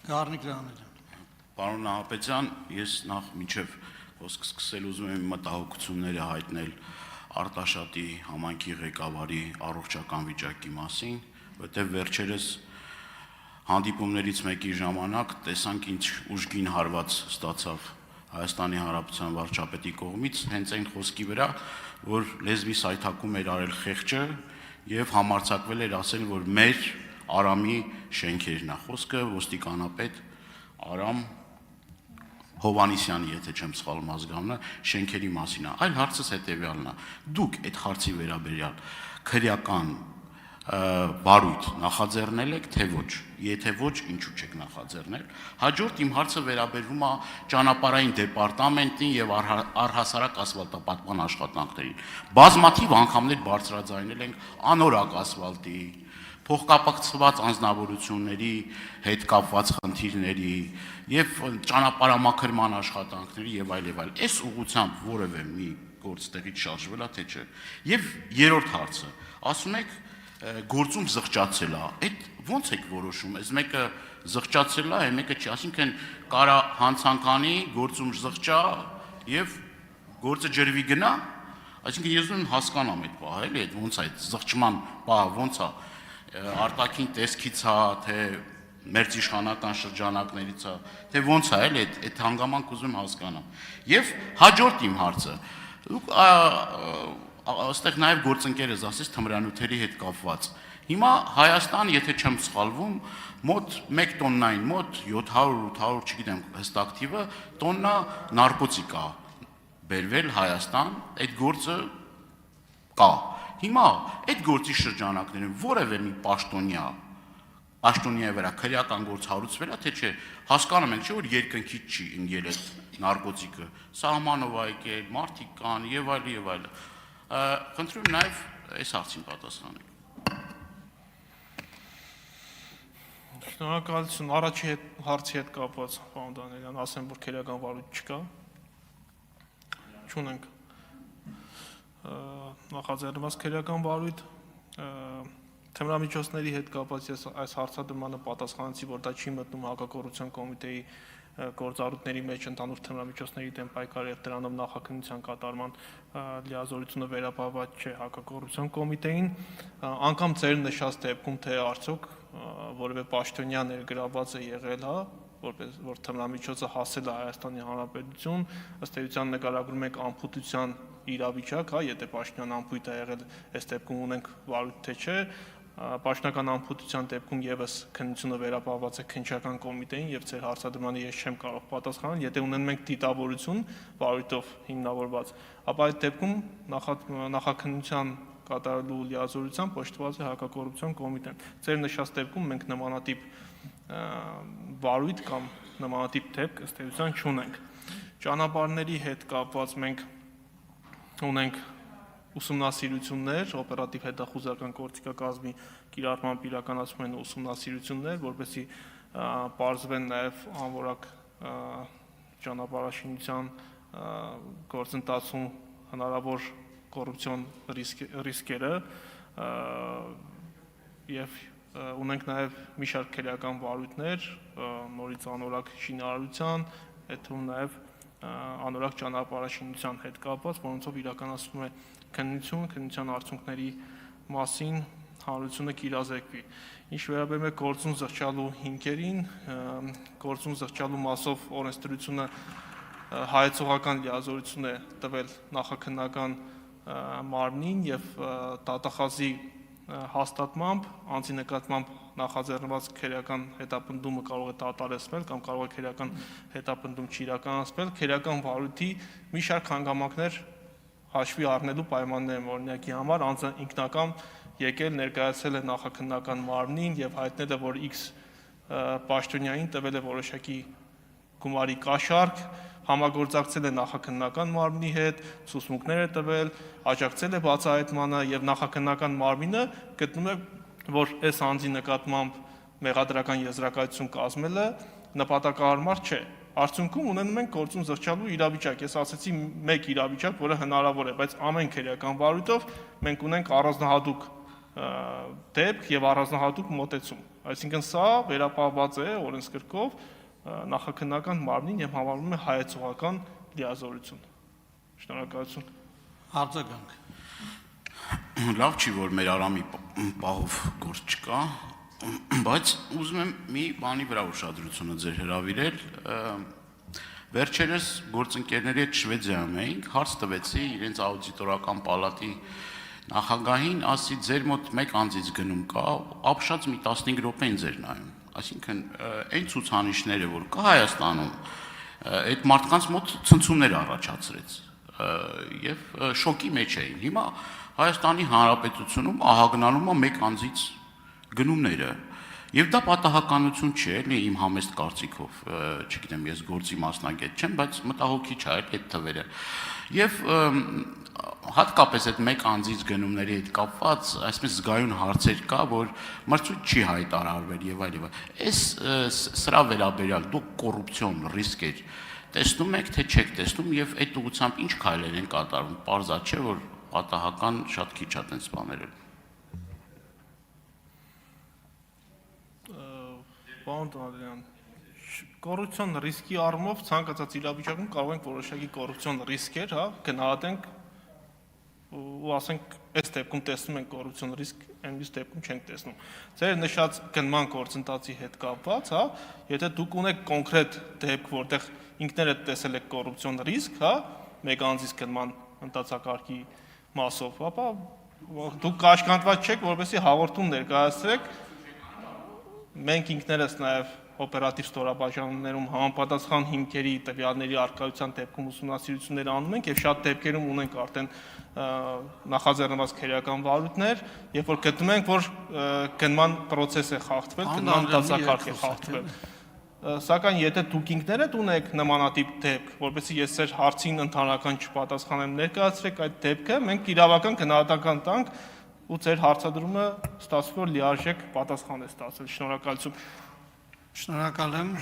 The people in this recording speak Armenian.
Գառնիկ Դրանյան։ Պարոն Նահապետյան, ես նախ մինչև խոսք սկսել ուզում եմ մտահոգությունները հայտնել Արտաշատի համայնքի ղեկավարի առողջական վիճակի մասին, որտեղ վերջերս հանդիպումներից մեկի ժամանակ տեսանք ինչ ուժգին հարված ստացավ Հայաստանի Հանրապետության վարչապետի կողմից հենց այն խոսքի վրա, որ լեզվի սայթակում էր արել խեղճը եւ համարձակվել էր ասել, որ մեր Արամի շենքերն է խոսքը ոստիկանապետ Արամ Հովանիսյանի, եթե չեմ սխալվում ազգանունը, շենքերի մասին է։ Այլ հարցս հետևյալն է. դուք այդ հարցի վերաբերյալ քրեական բարույթ նախաձեռնել եք, թե ոչ։ Եթե ոչ, ինչու չեք նախաձեռնել։ Հաջորդ իմ հարցը վերաբերվում է ճանապարհային դեպարտամենտին եւ առհասարակ ասֆալտապատման աշխատանքներին։ Բազմաթիվ անգամներ բարձրաձայնել ենք անորակ ասֆալտի, փոխկապակցված անձնավորությունների հետ կապված խնդիրների եւ ճանապարհամաքրման աշխատանքների եւ այլ եւ այլ։ Այս ուղղությամբ որևէ մի գործ տեղից շարժվել է, թե չէ։ Եվ երրորդ հարցը, ասում եք գործում զղջացել է։ Այդ ո՞նց եք որոշում։ Այս մեկը զղջացել է, այն մեկը չի, այսինքն կարա հանցանկանի գործում զղջա եւ գործը ջրվի գնա։ Այսինքն ես ուզում եմ հասկանամ այդ բանը, էլի, այդ ո՞նց է այդ զղջման բանը, ո՞նց է արտաքին տեսքից է, թե մերձիշխանական շրջանակներից է, թե ո՞նց է, էլի, այդ հանգամանք ուզում եմ հասկանամ։ Եվ հաջորդ իմ հարցը, դուք այստեղ նաև գործընկերս ասես թմրանյութերի հետ կապված։ Հիմա Հայաստան, եթե չեմ սխալվում, մոտ 1 տոննային, մոտ 700-800, չգիտեմ հստակ թիվը, տոննա նարկոտիկ է բերվել Հայաստան, այդ գործը կա։ Հիմա այդ գործի շրջանակներում որևէ մի պաշտոնյայի վրա քրեական գործ հարուցվել է, թե չէ, հասկանում ենք, չէ՞ որ երկնքից չի ընկել այդ նարկոտիկը, սահմանով է եկել, մարդիկ կան եւ այլ եւ այլ։ Խնդրում եմ նաև այս հարցին պատասխանել։ Շնորհակալություն, առաջի հարցի հետ կապված, պարոն Դանիելյան, ասեմ, որ քրեական վարույթ չկա։ Չունենք նախաձեռնված քրեական վարույթ, թմրամիջոցների հետ կապված ես այս հարցադրմանը պատասխանեցի, որ դա չի մտնում հակակոռուպցիոն կոմիտեի գործառույթների մեջ ընդհանուր թմրամիջոցների դեմ պայքարի եւ դրանով նախաքննության կատարման լիազորությունը վերապահված չէ հակակոռուպցիոն կոմիտեին, անգամ ձեր նշած դեպքում թե արդյոք որևէ պաշտոնյա ներգրավված է եղել, հա, որ թմրամիջոցը հասել է Հայաստանի Հանրապետություն, ըստ էության նկարագրում եք անփութության իրավիճակ, հա, եթե պաշտոնյան անփույթ է եղել, այս դեպքում ունենք վարույթ թե չէ, պաշտոնական անփութության դեպքում եւս քննությունը վերապահված է քննչական կոմիտեին եւ ձեր հարցադրմանը ես չեմ կարող պատասխանել, եթե ունենում ենք դիտավորություն վարույթով հիմնավորված, ապա այդ դեպքում նախաքննության կատարելու լիազորությամբ օժտված է հակակոռուպցիոն կոմիտեն։ Ձեր նշած դեպքում մենք նմանատիպ վարույթ կամ նմանատիպ դեպք ըստ էության չունենք։ Ճանապարհների հետ կապված մենք ունենք ուսումնասիրություններ, օպերատիվ հետախուզական գործիքակազմի կիրառմամբ իրականացում են ուսումնասիրություններ, որպեսզի պարզվեն նաև անորակ ճանապարհաշինության գործընթացում հնարավոր կոռուպցիոն ռիսկերը եւ ունենք նաև մի շարք քրեական վարույթներ, նորից անորակ շինարարության, այդ թվում նաև անորակ ճանապարհաշինության հետ կապված, որոնցով իրականացվում է քննության արդյունքների մասին հանրությունը կիրազեկվի։ Ինչ վերաբերում է գործուն զղջալու հիմքերին, գործուն զղջալու մասով օրենսդրությունը հայեցողական լիազորություն է տվել նախաքննական մարմնին եւ դատախազի հաստատմամբ անձի նկատմամբ նախաձեռնված քրեական հետապնդումը կարող է դատարեցվել կամ կարող է քրեական հետապնդում չիրականացվել, քրեական վարույթի մի շարք հանգամանքներ հաշվի առնելու պայմաններ են, օրինակի համար անձը ինքնական եկել ներկայացել է նախաքննական մարմնին եւ հայտնել է, որ X պաշտոնյային տվել է որոշակի գումարի կաշառք, համագործակցել է նախաքննական մարմնի հետ, ցուցմունքներ է տվել, աջակցել է բացահայտմանը եւ նախաքննական մարմինը գտնում է, որ այս անձի նկատմամբ մեղադրական եզրակացություն կազմելը նպատակահարմար չէ։ Արդյունքում ունենում ենք գործուն զղջալու իրավիճակ։ Ես ասացի մեկ իրավիճակ, որը հնարավոր է, բայց ամեն քրեական վարույթով մենք ունենք առանձնահատուկ դեպք եւ առանձնահատուկ մոտեցում։ Այսինքն սա վերապահված է օրենսգրքով նախաքննական մարմնին եւ համարվում է հայեցողական լիազորություն։ Շնորհակալություն։ Արձագանք։ Լավ չի, որ մեր Արամի պահով գործ չկա, բայց ուզում եմ մի բանի վրա ուշադրությունը ձեր հրավիրել։ Վերջերս գործընկերների հետ Շվեդիայում էինք, հարց տվեցի իրենց աուդիտորական պալատի նախագահին, ասի ձեր մոտ մեկ անձից գնում կա, ապշած մի 15 րոպե ձեր նայում։ Այսինքն այն ցուցանիշները, որ կա Հայաստանում, այդ մարդկանց մոտ ցնցումներ առաջացրեց եւ շոկի մեջ էին։ Հիմա Հայաստանի Հանրապետությունում ահագնանում է մեկ անձից գնումները եւ դա պատահականություն չէ, էլի իմ համեստ կարծիքով, չգիտեմ, ես գործի մասնագետ չեմ, բայց մտահոգիչ է այդ թվերը։ Եվ հատկապես այդ մեկ անձից գնումների հետ կապված այսպես զգայուն հարցեր կա, որ մրցույթ չի հայտարարվել եւ այլ եւ այլ։ Այս սրա վերաբերյալ դուք կոռուպցիոն ռիսկեր տեսնում եք, թե չեք տեսնում եւ այդ ուղղությամբ ինչ քայլեր են կատարվում։ Պարզա չէ, որ պատահական շատ քիչ է տենց բաները։ Պարոն Ադրյան, կոռուպցիոն ռիսկի առումով ցանկացած իրավիճակում կարող ենք որոշակի կոռուպցիոն ռիսկեր, հա, գնահատենք ու ասենք, այս դեպքում տեսնում ենք կոռուպցիոն ռիսկ, այնպես դեպքում չենք տեսնում։ Ձեր նշած գնման գործընթացի հետ կապված, հա, եթե դուք ունեք կոնկրետ դեպք, որտեղ ինքներդ տեսել եք կոռուպցիոն ռիսկ, հա, մեկ անձից գնման ընթացակարգի մասով, ապա դուք կաշկանդված չեք, որպեսզի հաղորդում ներկայացրեք։ Մենք ինքներս նաև օպերատիվ ստորաբաժանումներում համապատասխան հիմքերի տվյալների առկայության դեպքում ուսումնասիրություններ անում ենք եւ շատ դեպքերում ունենք արդեն նախաձեռնված քրեական վարույթներ, երբ որ գտնում ենք, որ գնման process է խախտվել, գնման դասակարգ է խախտվել։ Սակայն եթե դուք ինքներդ ունեք նմանատիպ դեպք, որովհետեւ ես ձեր հարցին ընդհանրական չպատասխանեմ, ներկայացրեք այդ դեպքը, մենք իրավական գնահատական տանք ու ձեր հարցադրումը ստացվի որ լիարժեք պատասխան է ստացել։ Շնորհակալություն։ Շնորհակալ եմ։